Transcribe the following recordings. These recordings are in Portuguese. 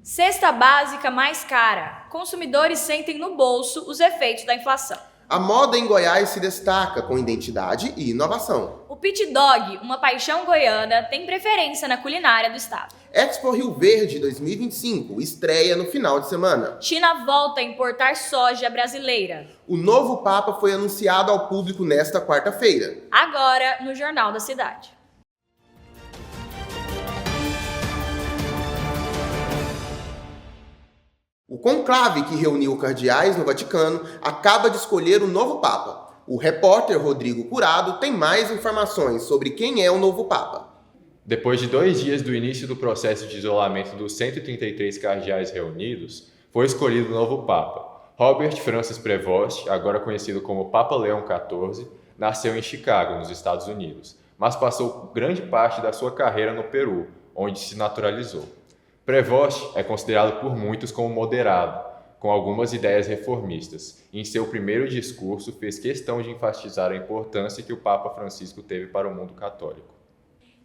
Cesta básica mais cara. Consumidores sentem no bolso os efeitos da inflação. A moda em Goiás se destaca com identidade e inovação. O pit dog, uma paixão goiana, tem preferência na culinária do estado. Expo Rio Verde 2025 estreia no final de semana. China volta a importar soja brasileira. O novo Papa foi anunciado ao público nesta quarta-feira. Agora, no Jornal da Cidade. O conclave que reuniu cardeais no Vaticano acaba de escolher o novo Papa. O repórter Rodrigo Curado tem mais informações sobre quem é o novo Papa. Depois de 2 dias do início do processo de isolamento dos 133 cardeais reunidos, foi escolhido o novo Papa. Robert Francis Prevost, agora conhecido como Papa Leão XIV, nasceu em Chicago, nos Estados Unidos, mas passou grande parte da sua carreira no Peru, onde se naturalizou. Prevost é considerado por muitos como moderado, com algumas ideias reformistas, e em seu primeiro discurso fez questão de enfatizar a importância que o Papa Francisco teve para o mundo católico.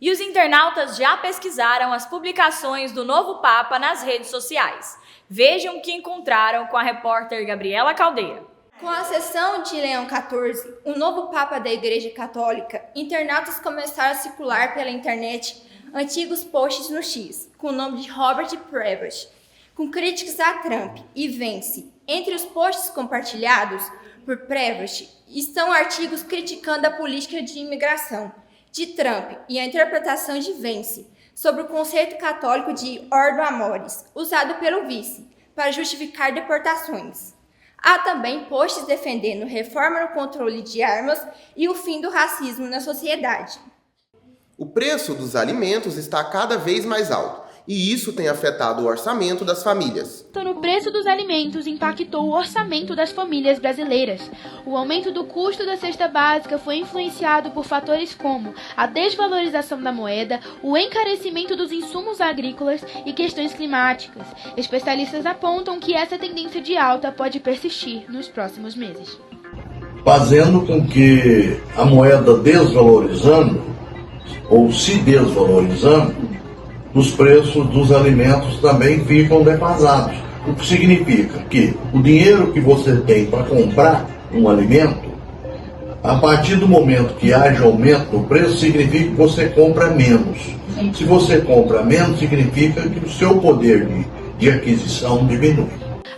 E os internautas já pesquisaram as publicações do novo Papa nas redes sociais. Vejam o que encontraram com a repórter Gabriela Caldeira. Com a ascensão de Leão XIV, o novo Papa da Igreja Católica, internautas começaram a circular pela internet antigos posts no X, com o nome de Robert Prevost, com críticas a Trump e Vence. Entre os posts compartilhados por Prevost estão artigos criticando a política de imigração de Trump e a interpretação de Vence sobre o conceito católico de ordo amoris, usado pelo vice para justificar deportações. Há também posts defendendo reforma no controle de armas e o fim do racismo na sociedade. O preço dos alimentos está cada vez mais alto, e isso tem afetado o orçamento das famílias. No preço dos alimentos impactou o orçamento das famílias brasileiras. O aumento do custo da cesta básica foi influenciado por fatores como a desvalorização da moeda, o encarecimento dos insumos agrícolas e questões climáticas. Especialistas apontam que essa tendência de alta pode persistir nos próximos meses. Fazendo com que a moeda desvalorizando, ou se desvalorizando, os preços dos alimentos também ficam defasados. O que significa que o dinheiro que você tem para comprar um alimento, a partir do momento que haja aumento no preço, significa que você compra menos. Se você compra menos, significa que o seu poder de aquisição diminui.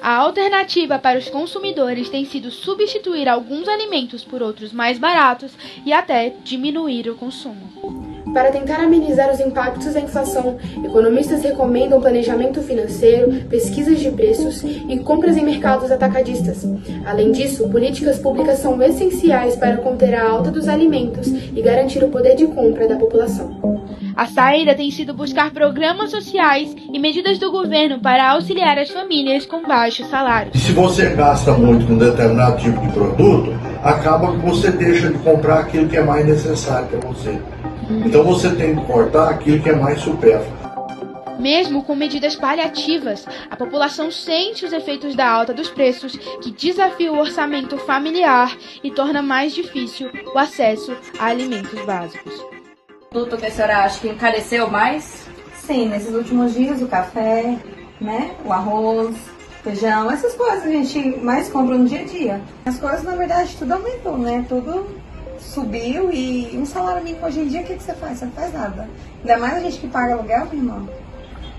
A alternativa para os consumidores tem sido substituir alguns alimentos por outros mais baratos e até diminuir o consumo. Para tentar amenizar os impactos da inflação, economistas recomendam planejamento financeiro, pesquisas de preços e compras em mercados atacadistas. Além disso, políticas públicas são essenciais para conter a alta dos alimentos e garantir o poder de compra da população. A saída tem sido buscar programas sociais e medidas do governo para auxiliar as famílias com baixos salários. E se você gasta muito com determinado tipo de produto, acaba que você deixa de comprar aquilo que é mais necessário para você. Então você tem que cortar aquilo que é mais supérfluo. Mesmo com medidas paliativas, a população sente os efeitos da alta dos preços, que desafia o orçamento familiar e torna mais difícil o acesso a alimentos básicos. O produto que a senhora acha que encareceu mais? Sim, nesses últimos dias o café, né, o arroz, feijão, essas coisas a gente mais compra no dia a dia. As coisas, na verdade, tudo aumentou, né? Tudo subiu e um salário mínimo hoje em dia, o que você faz? Você não faz nada. Ainda mais a gente que paga aluguel, meu irmão,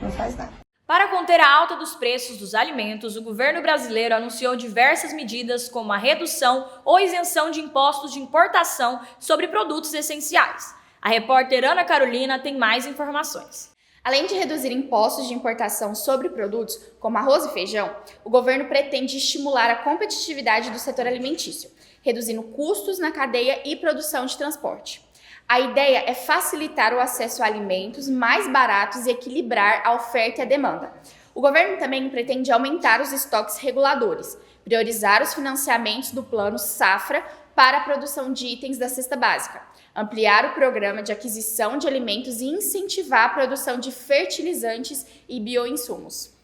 não faz nada. Para conter a alta dos preços dos alimentos, o governo brasileiro anunciou diversas medidas como a redução ou isenção de impostos de importação sobre produtos essenciais. A repórter Ana Carolina tem mais informações. Além de reduzir impostos de importação sobre produtos como arroz e feijão, o governo pretende estimular a competitividade do setor alimentício, reduzindo custos na cadeia e produção de transporte. A ideia é facilitar o acesso a alimentos mais baratos e equilibrar a oferta e a demanda. O governo também pretende aumentar os estoques reguladores, priorizar os financiamentos do Plano Safra para a produção de itens da cesta básica, ampliar o programa de aquisição de alimentos e incentivar a produção de fertilizantes e bioinsumos.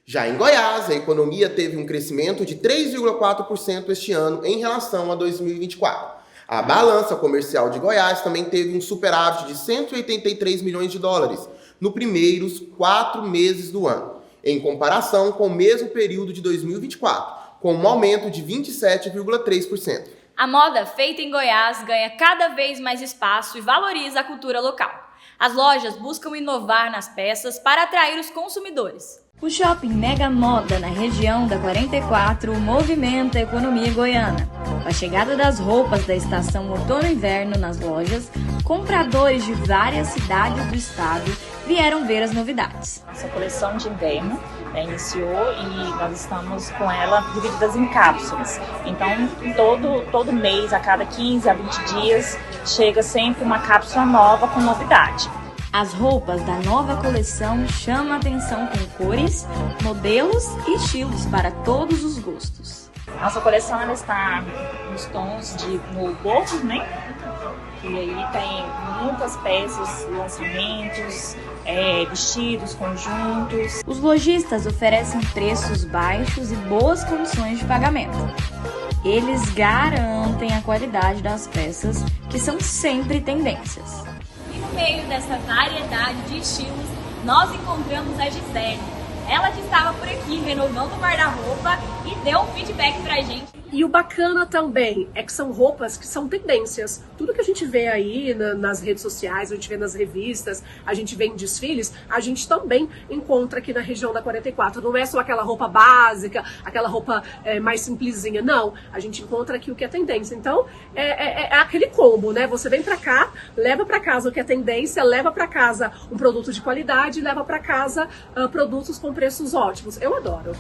Já em Goiás, a economia teve um crescimento de 3,4% este ano em relação a 2024. A balança comercial de Goiás também teve um superávit de 183 milhões de dólares nos primeiros 4 meses do ano. em comparação com o mesmo período de 2024, com um aumento de 27,3%. A moda feita em Goiás ganha cada vez mais espaço e valoriza a cultura local. As lojas buscam inovar nas peças para atrair os consumidores. O Shopping Mega Moda, na região da 44, movimenta a economia goiana. Com a chegada das roupas da estação outono-inverno nas lojas, compradores de várias cidades do estado vieram ver as novidades. Nossa coleção de inverno iniciou e nós estamos com ela divididas em cápsulas. Então, todo mês, a cada 15 a 20 dias, chega sempre uma cápsula nova com novidade. As roupas da nova coleção chamam a atenção com cores, modelos e estilos para todos os gostos. Nossa coleção ela está nos tons de novo, né? E aí tem muitas peças, lançamentos, vestidos, conjuntos. Os lojistas oferecem preços baixos e boas condições de pagamento. Eles garantem a qualidade das peças, que são sempre tendências. E no meio dessa variedade de estilos, nós encontramos a Gisele. Ela que estava por aqui renovando o guarda-roupa e deu um feedback pra gente. E o bacana também é que são roupas que são tendências. Tudo que a gente vê aí nas redes sociais, a gente vê nas revistas, a gente vê em desfiles, a gente também encontra aqui na região da 44. Não é só aquela roupa básica, aquela roupa mais simplesinha, não. A gente encontra aqui o que é tendência. Então, é aquele combo, né? Você vem pra cá, leva pra casa o que é tendência, leva pra casa um produto de qualidade, leva pra casa produtos com preços ótimos. Eu adoro.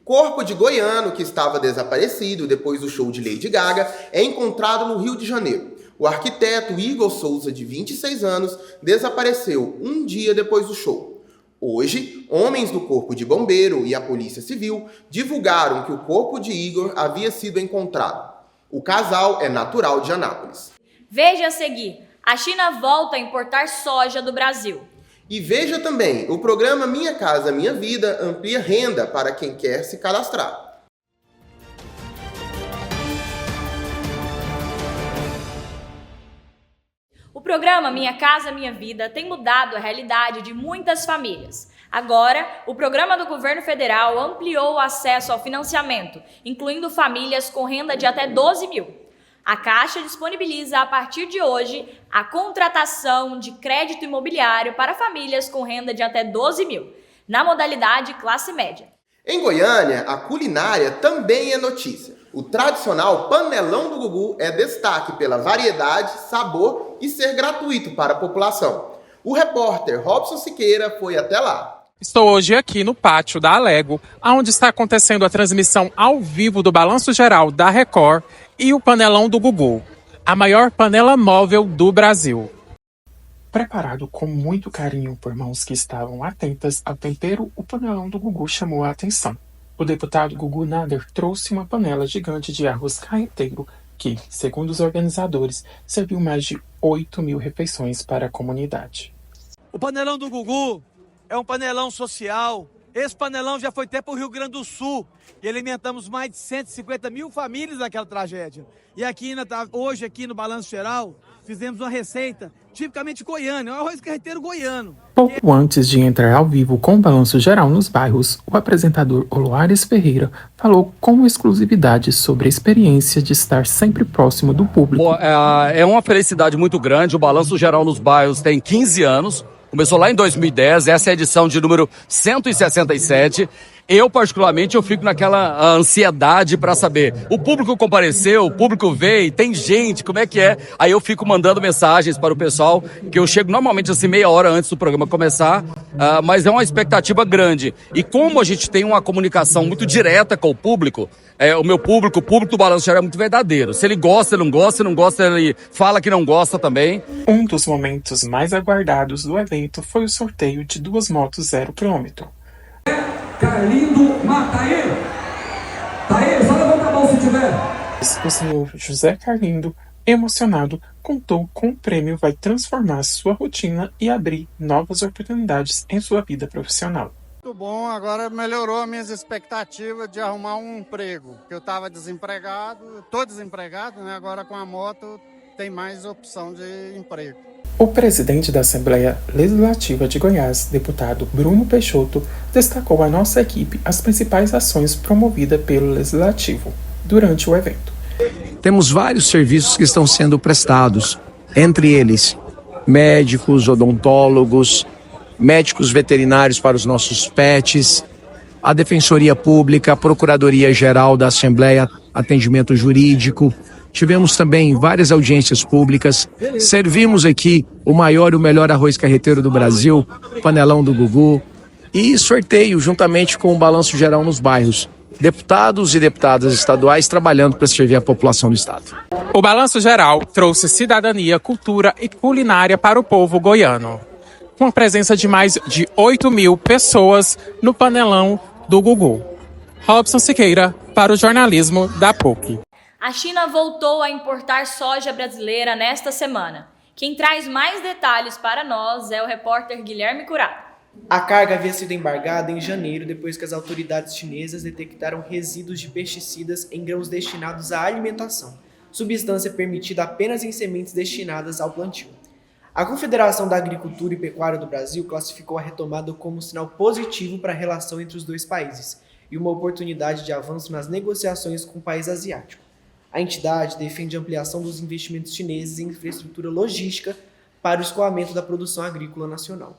Corpo de goiano que estava desaparecido depois do show de Lady Gaga é encontrado no Rio de Janeiro. O arquiteto Igor Souza, de 26 anos, desapareceu um dia depois do show. Hoje, homens do Corpo de Bombeiro e a Polícia Civil divulgaram que o corpo de Igor havia sido encontrado. O casal é natural de Anápolis. Veja a seguir: a China volta a importar soja do Brasil. E veja também, o programa Minha Casa Minha Vida amplia renda para quem quer se cadastrar. O programa Minha Casa Minha Vida tem mudado a realidade de muitas famílias. Agora, o programa do governo federal ampliou o acesso ao financiamento, incluindo famílias com renda de até 12 mil. A Caixa disponibiliza, a partir de hoje, a contratação de crédito imobiliário para famílias com renda de até 12 mil, na modalidade classe média. Em Goiânia, a culinária também é notícia. O tradicional panelão do Gugu é destaque pela variedade, sabor e ser gratuito para a população. O repórter Robson Siqueira foi até lá. Estou hoje aqui no pátio da Alego, onde está acontecendo a transmissão ao vivo do Balanço Geral da Record e o panelão do Gugu, a maior panela móvel do Brasil. Preparado com muito carinho por mãos que estavam atentas ao tempero, o panelão do Gugu chamou a atenção. O deputado Gugu Nader trouxe uma panela gigante de arroz carreteiro que, segundo os organizadores, serviu mais de 8 mil refeições para a comunidade. O panelão do Gugu é um panelão social. Esse panelão já foi até para o Rio Grande do Sul e alimentamos mais de 150 mil famílias naquela tragédia. E aqui hoje, aqui no Balanço Geral, fizemos uma receita tipicamente goiana, um arroz carreteiro goiano. Pouco antes de entrar ao vivo com o Balanço Geral nos bairros, o apresentador Oloares Ferreira falou com exclusividade sobre a experiência de estar sempre próximo do público. Bom, é uma felicidade muito grande. O Balanço Geral nos bairros tem 15 anos. Começou lá em 2010, essa é a edição de número 167. Eu, particularmente, eu fico naquela ansiedade para saber. O público compareceu, o público veio, tem gente, como é que é? Aí eu fico mandando mensagens para o pessoal, que eu chego normalmente assim meia hora antes do programa começar, mas é uma expectativa grande. E como a gente tem uma comunicação muito direta com o público, o meu público, o público do Balanço Geral é muito verdadeiro. Se ele gosta, ele não gosta, se não gosta, ele fala que não gosta também. Um dos momentos mais aguardados do evento foi o sorteio de 2 motos 0 km. Carlindo Mataê. Taê, só levanta a mão se tiver. O senhor José Carlindo, emocionado, contou como o prêmio vai transformar sua rotina e abrir novas oportunidades em sua vida profissional. Muito bom, agora melhorou as minhas expectativas de arrumar um emprego, porque eu estava desempregado, estou desempregado, né? Agora com a moto tem mais opção de emprego. O presidente da Assembleia Legislativa de Goiás, deputado Bruno Peixoto, destacou à nossa equipe as principais ações promovidas pelo Legislativo durante o evento. Temos vários serviços que estão sendo prestados, entre eles médicos, odontólogos, médicos veterinários para os nossos pets, a Defensoria Pública, a Procuradoria-Geral da Assembleia, atendimento jurídico. Tivemos também várias audiências públicas, servimos aqui o maior e o melhor arroz carreteiro do Brasil, panelão do Gugu, e sorteio juntamente com o Balanço Geral nos bairros. Deputados e deputadas estaduais trabalhando para servir a população do estado. O Balanço Geral trouxe cidadania, cultura e culinária para o povo goiano, com a presença de mais de 8.000 pessoas no panelão do Gugu. Robson Siqueira, para o jornalismo da PUC. A China voltou a importar soja brasileira nesta semana. Quem traz mais detalhes para nós é o repórter Guilherme Curado. A carga havia sido embargada em janeiro depois que as autoridades chinesas detectaram resíduos de pesticidas em grãos destinados à alimentação, substância permitida apenas em sementes destinadas ao plantio. A Confederação da Agricultura e Pecuária do Brasil classificou a retomada como um sinal positivo para a relação entre os dois países e uma oportunidade de avanço nas negociações com o país asiático. A entidade defende a ampliação dos investimentos chineses em infraestrutura logística para o escoamento da produção agrícola nacional.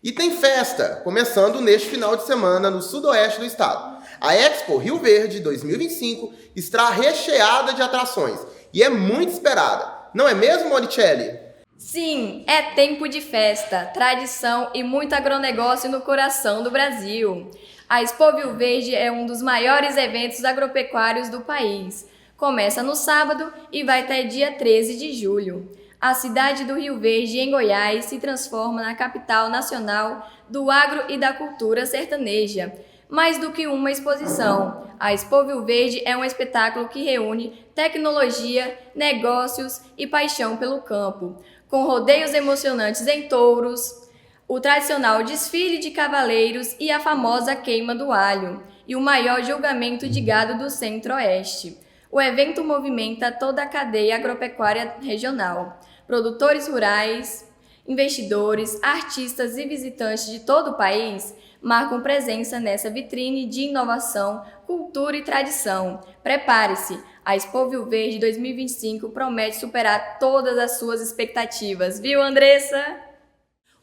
E tem festa, começando neste final de semana no sudoeste do estado. A Expo Rio Verde 2025 está recheada de atrações e é muito esperada. Não é mesmo, Monicelli? Sim, é tempo de festa, tradição e muito agronegócio no coração do Brasil. A Expo Rio Verde é um dos maiores eventos agropecuários do país. Começa no sábado e vai até dia 13 de julho. A cidade do Rio Verde, em Goiás, se transforma na capital nacional do agro e da cultura sertaneja. Mais do que uma exposição, a Expo Rio Verde é um espetáculo que reúne tecnologia, negócios e paixão pelo campo, com rodeios emocionantes em touros, o tradicional desfile de cavaleiros e a famosa queima do alho, e o maior julgamento de gado do Centro-Oeste. O evento movimenta toda a cadeia agropecuária regional. Produtores rurais, investidores, artistas e visitantes de todo o país marcam presença nessa vitrine de inovação, cultura e tradição. Prepare-se! A Expo Rio Verde 2025 promete superar todas as suas expectativas, viu, Andressa?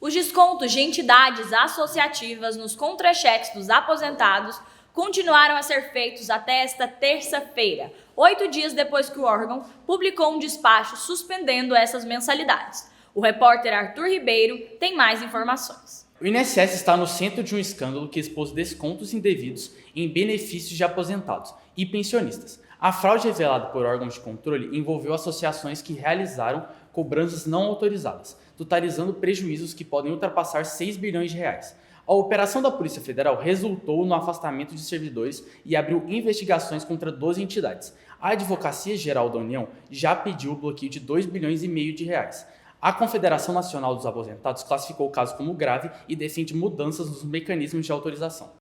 Os descontos de entidades associativas nos contra-cheques dos aposentados continuaram a ser feitos até esta terça-feira, 8 dias depois que o órgão publicou um despacho suspendendo essas mensalidades. O repórter Arthur Ribeiro tem mais informações. O INSS está no centro de um escândalo que expôs descontos indevidos em benefícios de aposentados e pensionistas. A fraude revelada por órgãos de controle envolveu associações que realizaram cobranças não autorizadas, totalizando prejuízos que podem ultrapassar 6 bilhões de reais. A operação da Polícia Federal resultou no afastamento de servidores e abriu investigações contra 12 entidades. A Advocacia Geral da União já pediu o bloqueio de 2,5 bilhões de reais. A Confederação Nacional dos Aposentados classificou o caso como grave e defende mudanças nos mecanismos de autorização.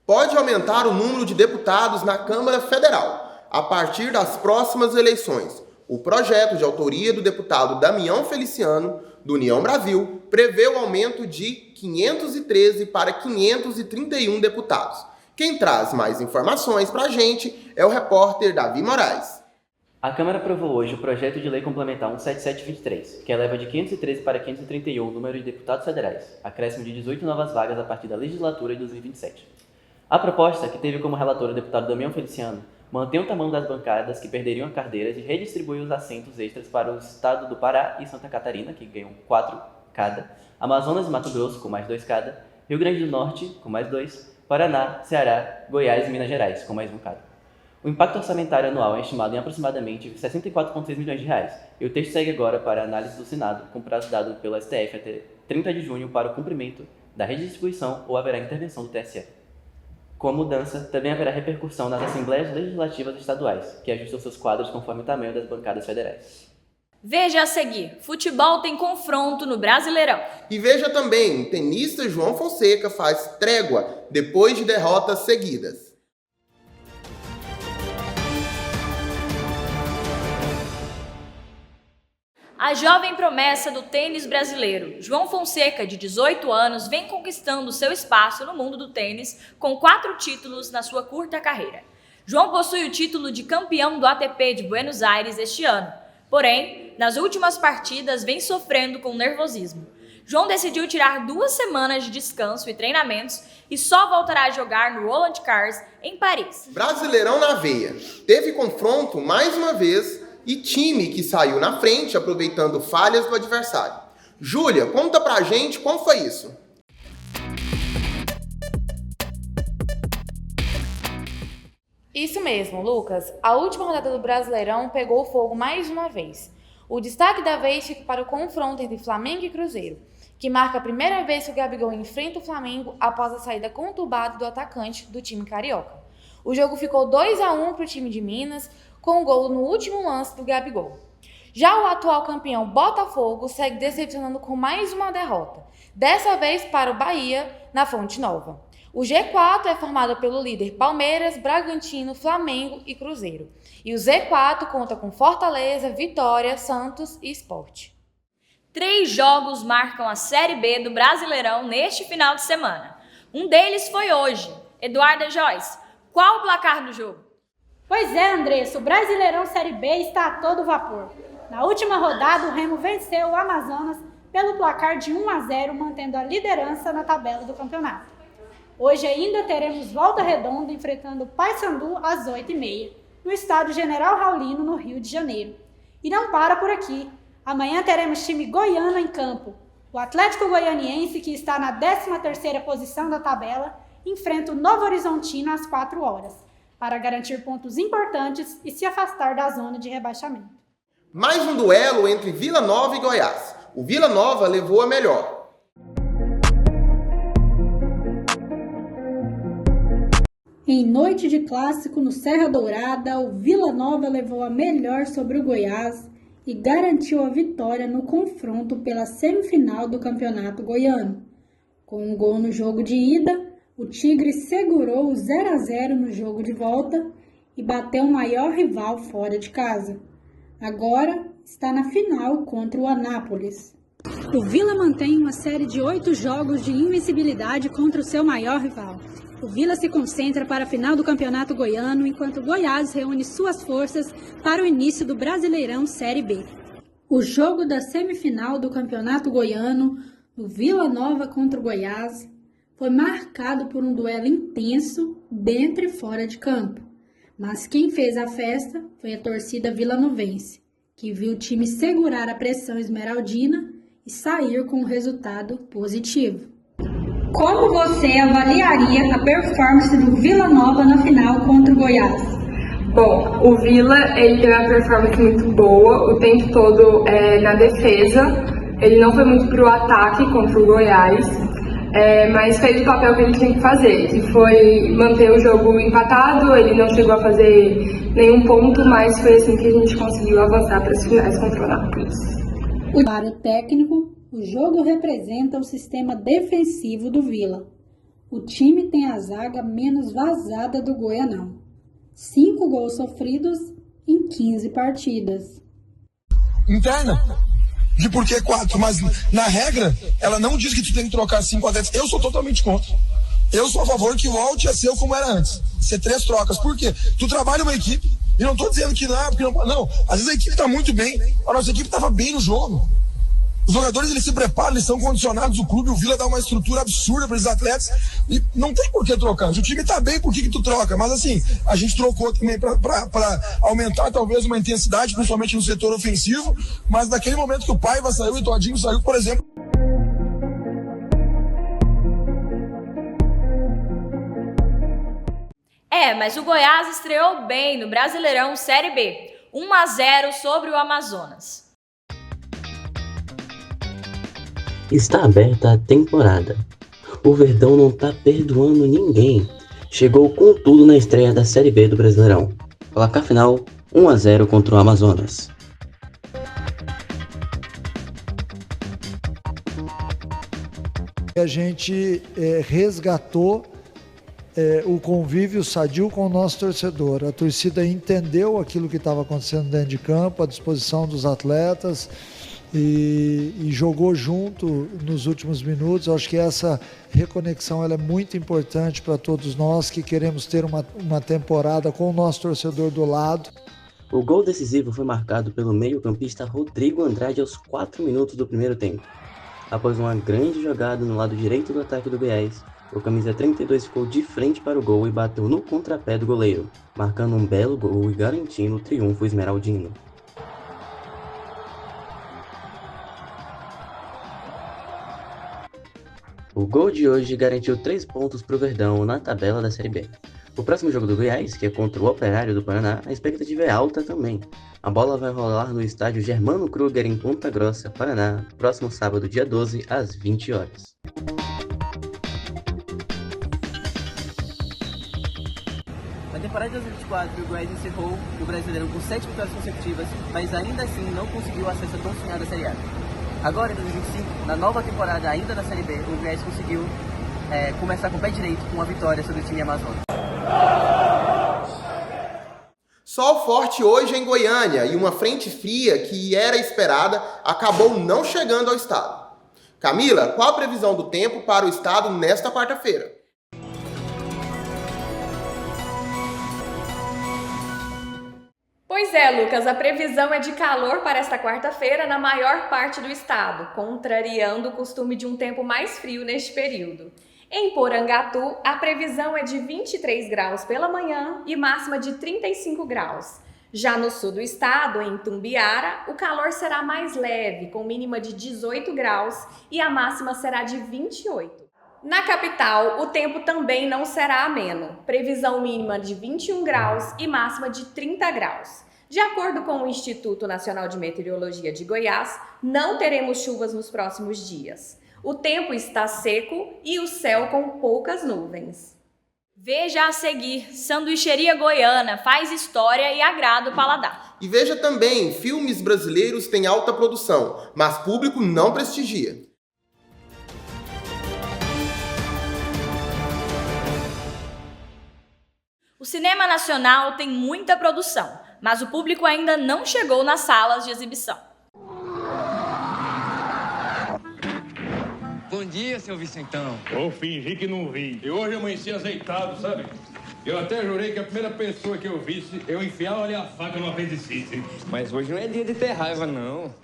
Pode aumentar o número de deputados na Câmara Federal a partir das próximas eleições. O projeto de autoria do deputado Damião Feliciano, do União Brasil, prevê o aumento de 513 para 531 deputados. Quem traz mais informações para a gente é o repórter Davi Moraes. A Câmara aprovou hoje o projeto de lei complementar 17723, que eleva de 513 para 531 o número de deputados federais, acréscimo de 18 novas vagas a partir da legislatura de 2027. A proposta, que teve como relator o deputado Damião Feliciano, mantém o tamanho das bancadas que perderiam a cadeiras e redistribui os assentos extras para o estado do Pará e Santa Catarina, que ganham 4 cada, Amazonas e Mato Grosso, com mais 2 cada, Rio Grande do Norte, com mais 2, Paraná, Ceará, Goiás e Minas Gerais, com mais 1 cada. O impacto orçamentário anual é estimado em aproximadamente 64,6 milhões de reais, e o texto segue agora para a análise do Senado, com prazo dado pelo STF até 30 de junho para o cumprimento da redistribuição ou haverá intervenção do TSE. Com a mudança, também haverá repercussão nas Assembleias Legislativas Estaduais, que ajustam seus quadros conforme o tamanho das bancadas federais. Veja a seguir, futebol tem confronto no Brasileirão. E veja também, o tenista João Fonseca faz trégua depois de derrotas seguidas. A jovem promessa do tênis brasileiro, João Fonseca, de 18 anos, vem conquistando seu espaço no mundo do tênis com 4 títulos na sua curta carreira. João possui o título de campeão do ATP de Buenos Aires este ano. Porém, nas últimas partidas vem sofrendo com nervosismo. João decidiu tirar 2 semanas de descanso e treinamentos e só voltará a jogar no Roland Garros em Paris. Brasileirão na veia. Teve confronto mais uma vez e time que saiu na frente aproveitando falhas do adversário. Júlia, conta pra gente como foi isso. Isso mesmo, Lucas. A última rodada do Brasileirão pegou fogo mais uma vez. O destaque da vez fica para o confronto entre Flamengo e Cruzeiro, que marca a primeira vez que o Gabigol enfrenta o Flamengo após a saída conturbada do atacante do time carioca. O jogo ficou 2-1 para o time de Minas, com um gol no último lance do Gabigol. Já o atual campeão Botafogo segue decepcionando com mais uma derrota, dessa vez para o Bahia, na Fonte Nova. O G4 é formado pelo líder Palmeiras, Bragantino, Flamengo e Cruzeiro. E o Z4 conta com Fortaleza, Vitória, Santos e Sport. 3 jogos marcam a Série B do Brasileirão neste final de semana. Um deles foi hoje. Eduarda Joyce, qual o placar do jogo? Pois é, Andressa, o Brasileirão Série B está a todo vapor. Na última rodada, o Remo venceu o Amazonas pelo placar de 1-0, mantendo a liderança na tabela do campeonato. Hoje ainda teremos Volta Redonda enfrentando o Paysandu às 8h30, no estádio General Raulino, no Rio de Janeiro. E não para por aqui. Amanhã teremos time goiano em campo. O Atlético Goianiense, que está na 13ª posição da tabela, enfrenta o Novo Horizontino às 4h, para garantir pontos importantes e se afastar da zona de rebaixamento. Mais um duelo entre Vila Nova e Goiás. O Vila Nova levou a melhor. Em noite de clássico no Serra Dourada, o Vila Nova levou a melhor sobre o Goiás e garantiu a vitória no confronto pela semifinal do Campeonato Goiano. Com um gol no jogo de ida, o Tigre segurou o 0-0 no jogo de volta e bateu o maior rival fora de casa. Agora está na final contra o Anápolis. O Vila mantém uma série de 8 jogos de invencibilidade contra o seu maior rival. O Vila se concentra para a final do Campeonato Goiano, enquanto o Goiás reúne suas forças para o início do Brasileirão Série B. O jogo da semifinal do Campeonato Goiano, do Vila Nova contra o Goiás, foi marcado por um duelo intenso dentro e fora de campo. Mas quem fez a festa foi a torcida vilanovense, que viu o time segurar a pressão esmeraldina e sair com um resultado positivo. Como você avaliaria a performance do Vila Nova na final contra o Goiás? Bom, o Vila ele teve uma performance muito boa o tempo todo na defesa. Ele não foi muito para o ataque contra o Goiás, mas fez o papel que ele tinha que fazer, que foi manter o jogo empatado. Ele não chegou a fazer nenhum ponto, mas foi assim que a gente conseguiu avançar para as finais contra o Anápolis. Para o técnico, o jogo representa o sistema defensivo do Vila. O time tem a zaga menos vazada do Goianão. 5 gols sofridos em 15 partidas. Interna de por que 4, mas na regra, ela não diz que tu tem que trocar 5 atletas. Eu sou totalmente contra. Eu sou a favor que volte a ser como era antes. Ser 3 trocas. Por quê? Tu trabalha uma equipe, e não tô dizendo que não é, porque não. Às vezes a equipe tá muito bem, a nossa equipe tava bem no jogo. Os jogadores, eles se preparam, eles são condicionados, o clube, o Vila dá uma estrutura absurda para esses atletas e não tem por que trocar. Se o time tá bem, por que tu troca? Mas assim, a gente trocou também para aumentar talvez uma intensidade, principalmente no setor ofensivo, mas naquele momento que o Paiva saiu e o Todinho saiu, por exemplo. Mas o Goiás estreou bem no Brasileirão Série B, 1-0 sobre o Amazonas. Está aberta a temporada. O Verdão não tá perdoando ninguém. Chegou com tudo na estreia da Série B do Brasileirão. Placar final 1-0 contra o Amazonas. A gente resgatou o convívio sadio com o nosso torcedor. A torcida entendeu aquilo que estava acontecendo dentro de campo, a disposição dos atletas e jogou junto nos últimos minutos. Eu acho que essa reconexão ela é muito importante para todos nós que queremos ter uma temporada com o nosso torcedor do lado. O gol decisivo foi marcado pelo meio-campista Rodrigo Andrade aos 4 minutos do primeiro tempo. Após uma grande jogada no lado direito do ataque do Goiás, o camisa 32 ficou de frente para o gol e bateu no contrapé do goleiro, marcando um belo gol e garantindo o triunfo esmeraldino. O gol de hoje garantiu 3 pontos para o Verdão na tabela da Série B. O próximo jogo do Goiás, que é contra o Operário do Paraná, a expectativa é alta também. A bola vai rolar no estádio Germano Kruger em Ponta Grossa, Paraná, próximo sábado, dia 12, às 20 horas. Na temporada de 2024, o Goiás encerrou o Brasileirão com 7 vitórias consecutivas, mas ainda assim não conseguiu acesso à tão sonhada Série A. Agora, em 2025, na nova temporada ainda na Série B, o Goiás conseguiu começar com o pé direito com uma vitória sobre o time Amazonas. Sol forte hoje em Goiânia e uma frente fria que era esperada acabou não chegando ao estado. Camila, qual a previsão do tempo para o estado nesta quarta-feira? Pois é, Lucas, a previsão é de calor para esta quarta-feira na maior parte do estado, contrariando o costume de um tempo mais frio neste período. Em Porangatu, a previsão é de 23 graus pela manhã e máxima de 35 graus. Já no sul do estado, em Tumbiara, o calor será mais leve, com mínima de 18 graus e a máxima será de 28. Na capital, o tempo também não será ameno. Previsão mínima de 21 graus e máxima de 30 graus. De acordo com o Instituto Nacional de Meteorologia de Goiás, não teremos chuvas nos próximos dias. O tempo está seco e o céu com poucas nuvens. Veja a seguir, Sanduicheria Goiana faz história e agrada o paladar. E veja também, filmes brasileiros têm alta produção, mas público não prestigia. O cinema nacional tem muita produção, mas o público ainda não chegou nas salas de exibição. Bom dia, seu Vicentão. Vou fingir que não vi. E hoje eu amanheci azeitado, sabe? Eu até jurei que a primeira pessoa que eu visse, eu enfiava-lhe a faca no apendicite. Mas hoje não é dia de ter raiva, não.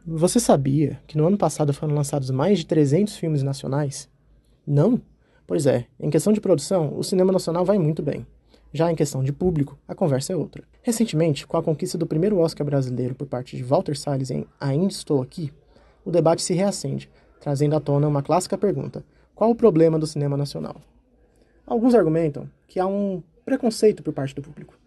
Você sabia que no ano passado foram lançados mais de 300 filmes nacionais? Não? Pois é, em questão de produção, o cinema nacional vai muito bem. Já em questão de público, a conversa é outra. Recentemente, com a conquista do primeiro Oscar brasileiro por parte de Walter Salles em Ainda Estou Aqui, o debate se reacende, trazendo à tona uma clássica pergunta: qual o problema do cinema nacional? Alguns argumentam que há um preconceito por parte do público.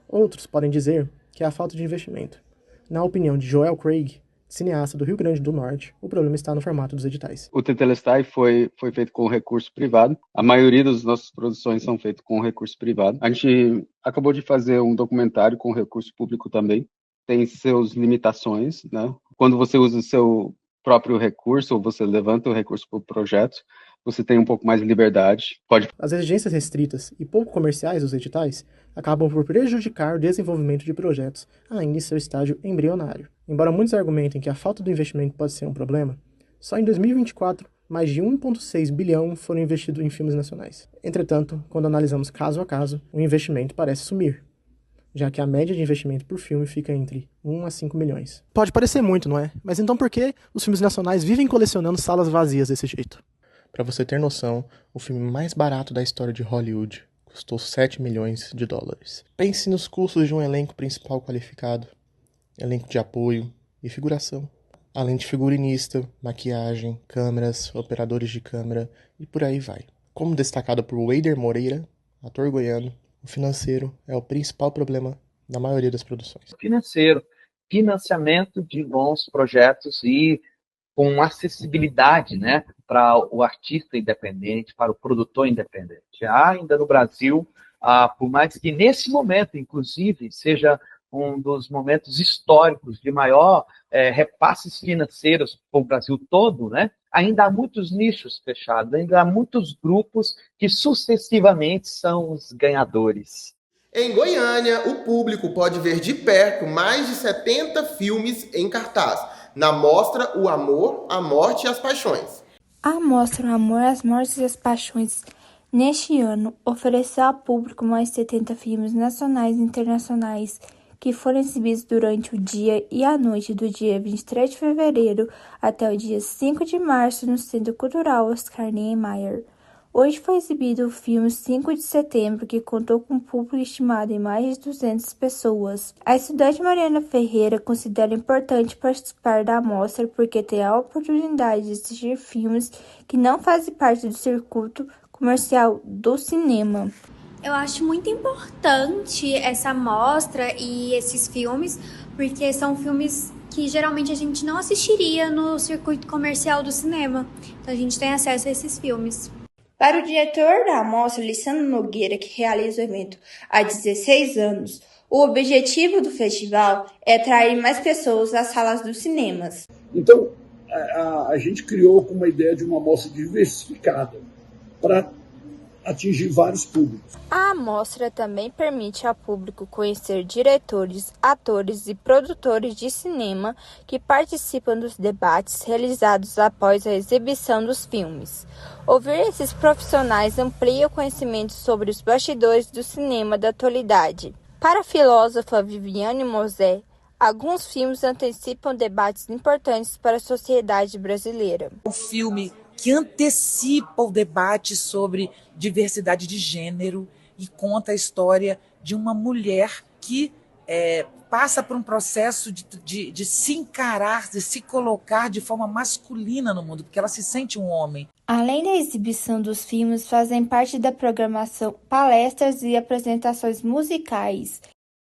Outros podem dizer que é a falta de investimento. Na opinião de Joel Craig, cineasta do Rio Grande do Norte, o problema está no formato dos editais. O Tetelestai foi feito com recurso privado. A maioria das nossas produções são feitas com recurso privado. A gente acabou de fazer um documentário com recurso público também. Tem seus limitações, né? Quando você usa o seu próprio recurso, ou você levanta o recurso para o projeto, você tem um pouco mais de liberdade. As exigências restritas e pouco comerciais dos editais acabam por prejudicar o desenvolvimento de projetos ainda em seu estágio embrionário. Embora muitos argumentem que a falta do investimento pode ser um problema, só em 2024, mais de 1,6 bilhão foram investidos em filmes nacionais. Entretanto, quando analisamos caso a caso, o investimento parece sumir, já que a média de investimento por filme fica entre 1 a 5 milhões. Pode parecer muito, não é? Mas então por que os filmes nacionais vivem colecionando salas vazias desse jeito? Para você ter noção, o filme mais barato da história de Hollywood custou 7 milhões de dólares. Pense nos custos de um elenco principal qualificado, elenco de apoio e figuração, além de figurinista, maquiagem, câmeras, operadores de câmera e por aí vai. Como destacado por Weider Moreira, ator goiano, o financeiro é o principal problema da maioria das produções. Financeiro, financiamento de bons projetos e com acessibilidade, né, para o artista independente, para o produtor independente. Há ainda no Brasil, por mais que nesse momento, inclusive, seja um dos momentos históricos de maior repasses financeiros para o Brasil todo, né? Ainda há muitos nichos fechados, ainda há muitos grupos que sucessivamente são os ganhadores. Em Goiânia, o público pode ver de perto mais de 70 filmes em cartaz, na mostra O Amor, a Morte e as Paixões. A mostra O Amor, as Mortes e as Paixões, neste ano, ofereceu ao público mais de 70 filmes nacionais e internacionais que foram exibidos durante o dia e a noite do dia 23 de fevereiro até o dia 5 de março no Centro Cultural Oscar Niemeyer. Hoje foi exibido o filme 5 de setembro, que contou com um público estimado em mais de 200 pessoas. A estudante Mariana Ferreira considera importante participar da mostra porque tem a oportunidade de assistir filmes que não fazem parte do circuito comercial do cinema. Eu acho muito importante essa mostra e esses filmes, porque são filmes que geralmente a gente não assistiria no circuito comercial do cinema. Então a gente tem acesso a esses filmes. Para o diretor da mostra, Lissandro Nogueira, que realiza o evento há 16 anos, o objetivo do festival é atrair mais pessoas às salas dos cinemas. Então, a gente criou com uma ideia de uma mostra diversificada para atingir vários públicos. A mostra também permite ao público conhecer diretores, atores e produtores de cinema que participam dos debates realizados após a exibição dos filmes. Ouvir esses profissionais amplia o conhecimento sobre os bastidores do cinema da atualidade. Para a filósofa Viviane Mosé, alguns filmes antecipam debates importantes para a sociedade brasileira. O filme que antecipa o debate sobre diversidade de gênero e conta a história de uma mulher que passa por um processo de se encarar, de se colocar de forma masculina no mundo, porque ela se sente um homem. Além da exibição dos filmes, fazem parte da programação palestras e apresentações musicais.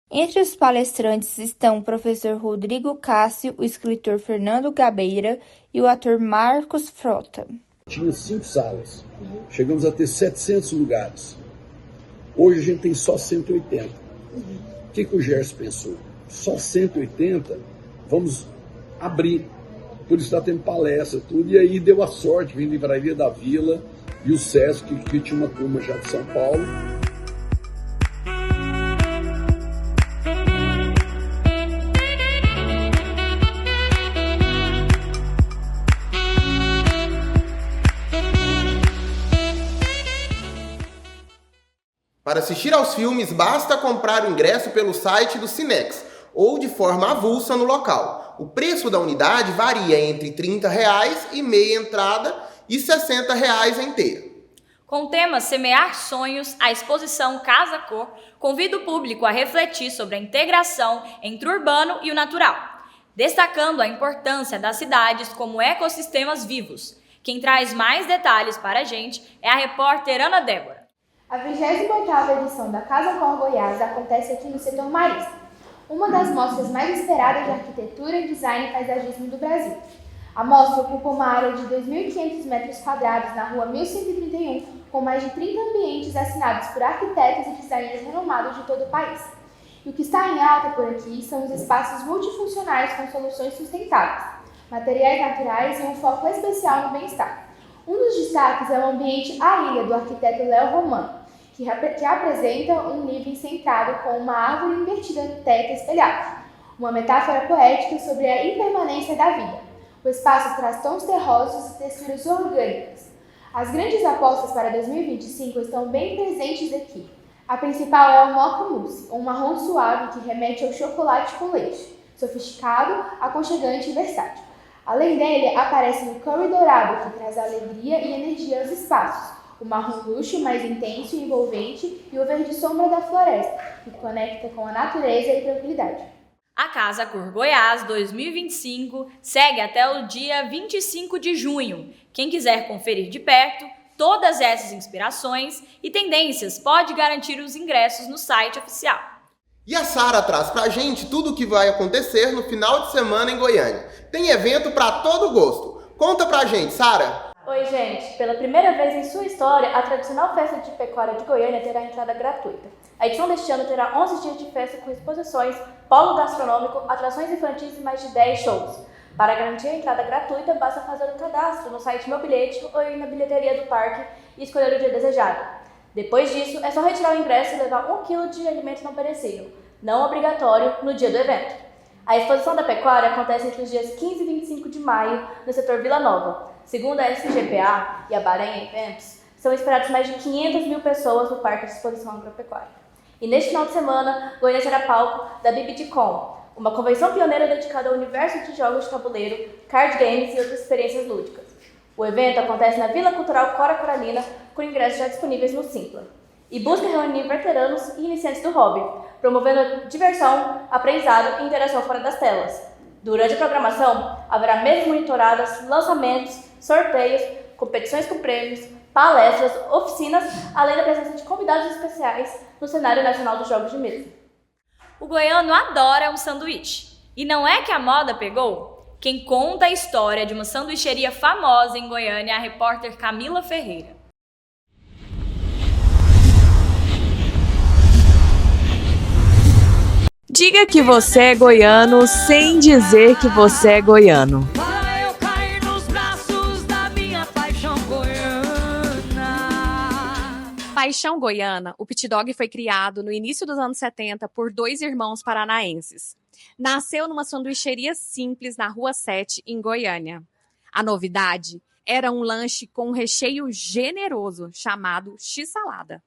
Entre os palestrantes estão o professor Rodrigo Cássio, o escritor Fernando Gabeira e o ator Marcos Frota. Tinha 5 salas, chegamos a ter 700 lugares. Hoje a gente tem só 180. O que o Gerson pensou? Só 180? Vamos abrir. Por isso está tendo palestra, tudo. E aí deu a sorte, vim Livraria da Vila e o Sesc, que tinha uma turma já de São Paulo. Para assistir aos filmes, basta comprar o ingresso pelo site do Cinex ou de forma avulsa no local. O preço da unidade varia entre R$ 30 e meia entrada e R$ 60 inteira. Com o tema Semear Sonhos, a exposição Casa Cor convida o público a refletir sobre a integração entre o urbano e o natural, destacando a importância das cidades como ecossistemas vivos. Quem traz mais detalhes para a gente é a repórter Ana Débora. A 28ª edição da Casa Cor Goiás acontece aqui no setor Marista, uma das mostras mais esperadas de arquitetura, design e paisagismo do Brasil. A mostra ocupa uma área de 2.500 metros quadrados na rua 1131, com mais de 30 ambientes assinados por arquitetos e designers renomados de todo o país. E o que está em alta por aqui são os espaços multifuncionais com soluções sustentáveis, materiais naturais e um foco especial no bem-estar. Um dos destaques é o ambiente A Ilha, do arquiteto Léo Romano, que apresenta um living centrado com uma árvore invertida no teto espelhado, uma metáfora poética sobre a impermanência da vida. O espaço traz tons terrosos e texturas orgânicas. As grandes apostas para 2025 estão bem presentes aqui. A principal é o Mocha Mousse, um marrom suave que remete ao chocolate com leite, sofisticado, aconchegante e versátil. Além dele, aparece o curry dourado, que traz alegria e energia aos espaços, o marrom luxo mais intenso e envolvente e o verde sombra da floresta, que conecta com a natureza e tranquilidade. A Casa Cor Goiás 2025 segue até o dia 25 de junho. Quem quiser conferir de perto todas essas inspirações e tendências pode garantir os ingressos no site oficial. E a Sara traz pra gente tudo o que vai acontecer no final de semana em Goiânia. Tem evento pra todo gosto. Conta pra gente, Sara! Oi, gente! Pela primeira vez em sua história, a tradicional festa de pecuária de Goiânia terá entrada gratuita. A edição deste ano terá 11 dias de festa com exposições, polo gastronômico, atrações infantis e mais de 10 shows. Para garantir a entrada gratuita, basta fazer o cadastro no site Meu Bilhete ou ir na bilheteria do parque e escolher o dia desejado. Depois disso, é só retirar o ingresso e levar 1 kg de alimento não perecível, não obrigatório, no dia do evento. A exposição da pecuária acontece entre os dias 15 e 25 de maio, no setor Vila Nova. Segundo a SGPA e a Bahrein Eventos, são esperadas mais de 500 mil pessoas no Parque de Exposição Agropecuária. E neste final de semana, Goiânia será palco da BBDCon, uma convenção pioneira dedicada ao universo de jogos de tabuleiro, card games e outras experiências lúdicas. O evento acontece na Vila Cultural Cora Coralina, com ingressos já disponíveis no Simpla, e busca reunir veteranos e iniciantes do hobby, promovendo diversão, aprendizado e interação fora das telas. Durante a programação, haverá mesas monitoradas, lançamentos, sorteios, competições com prêmios, palestras, oficinas, além da presença de convidados especiais no cenário nacional dos jogos de mesa. O goiano adora um sanduíche. E não é que a moda pegou? Quem conta a história de uma sanduicheria famosa em Goiânia é a repórter Camila Ferreira. Diga que você é goiano sem dizer que você é goiano. Para eu cair nos braços da minha paixão goiana. Paixão Goiana, o pit dog foi criado no início dos anos 70 por 2 irmãos paranaenses. Nasceu numa sanduicheria simples na Rua 7, em Goiânia. A novidade era um lanche com um recheio generoso, chamado X-salada.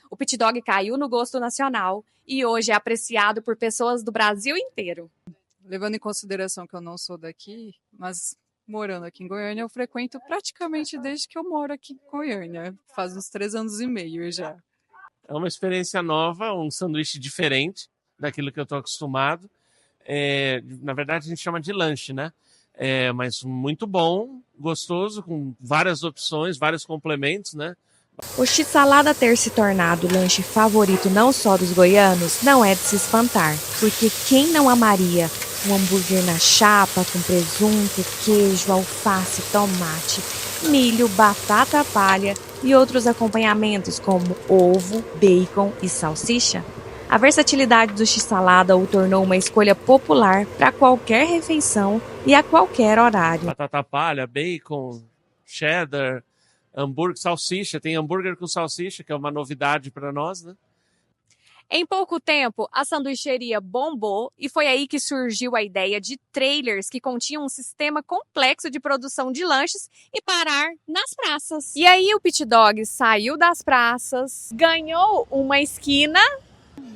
O pit dog caiu no gosto nacional e hoje é apreciado por pessoas do Brasil inteiro. Levando em consideração que eu não sou daqui, mas morando aqui em Goiânia, eu frequento praticamente desde que eu moro aqui em Goiânia. Faz uns 3 anos e meio já. É uma experiência nova, um sanduíche diferente daquilo que eu estou acostumado. Na verdade, a gente chama de lanche, né? Mas muito bom, gostoso, com várias opções, vários complementos, né? O X-salada ter se tornado o lanche favorito não só dos goianos não é de se espantar, porque quem não amaria um hambúrguer na chapa com presunto, queijo, alface, tomate, milho, batata palha e outros acompanhamentos como ovo, bacon e salsicha? A versatilidade do X-salada o tornou uma escolha popular para qualquer refeição e a qualquer horário. Batata palha, bacon, cheddar, hambúrguer, salsicha. Tem hambúrguer com salsicha, que é uma novidade para nós, né? Em pouco tempo, a sanduicheria bombou e foi aí que surgiu a ideia de trailers que continham um sistema complexo de produção de lanches e parar nas praças. E aí o pit dog saiu das praças, ganhou uma esquina,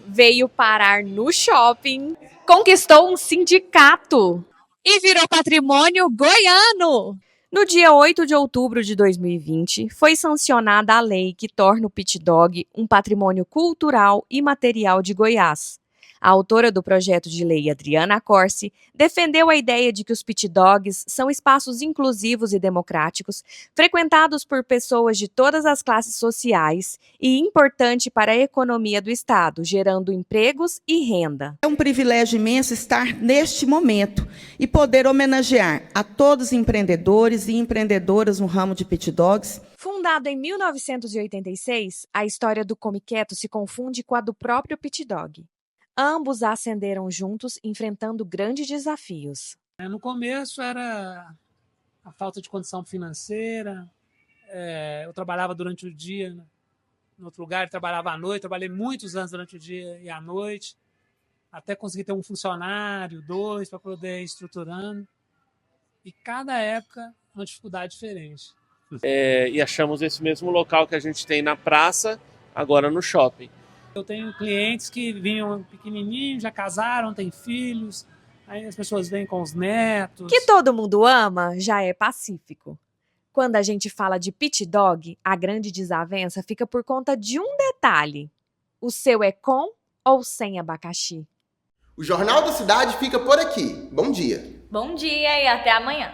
veio parar no shopping, conquistou um sindicato e virou patrimônio goiano. No dia 8 de outubro de 2020, foi sancionada a lei que torna o pit dog um patrimônio cultural e material de Goiás. A autora do projeto de lei, Adriana Corsi, defendeu a ideia de que os pit dogs são espaços inclusivos e democráticos, frequentados por pessoas de todas as classes sociais e importante para a economia do Estado, gerando empregos e renda. É um privilégio imenso estar neste momento e poder homenagear a todos os empreendedores e empreendedoras no ramo de pit dogs. Fundado em 1986, a história do Comiqueto se confunde com a do próprio pit dog. Ambos ascenderam juntos, enfrentando grandes desafios. No começo era a falta de condição financeira. Eu trabalhava durante o dia em outro lugar, trabalhava à noite. Trabalhei muitos anos durante o dia e à noite, até conseguir ter um funcionário, 2, para poder ir estruturando. E cada época uma dificuldade diferente. E achamos esse mesmo local que a gente tem na praça, agora no shopping. Eu tenho clientes que vinham pequenininhos, já casaram, têm filhos, aí as pessoas vêm com os netos. Que todo mundo ama já é pacífico. Quando a gente fala de pit dog, a grande desavença fica por conta de um detalhe. O seu é com ou sem abacaxi? O Jornal da Cidade fica por aqui. Bom dia. Bom dia e até amanhã.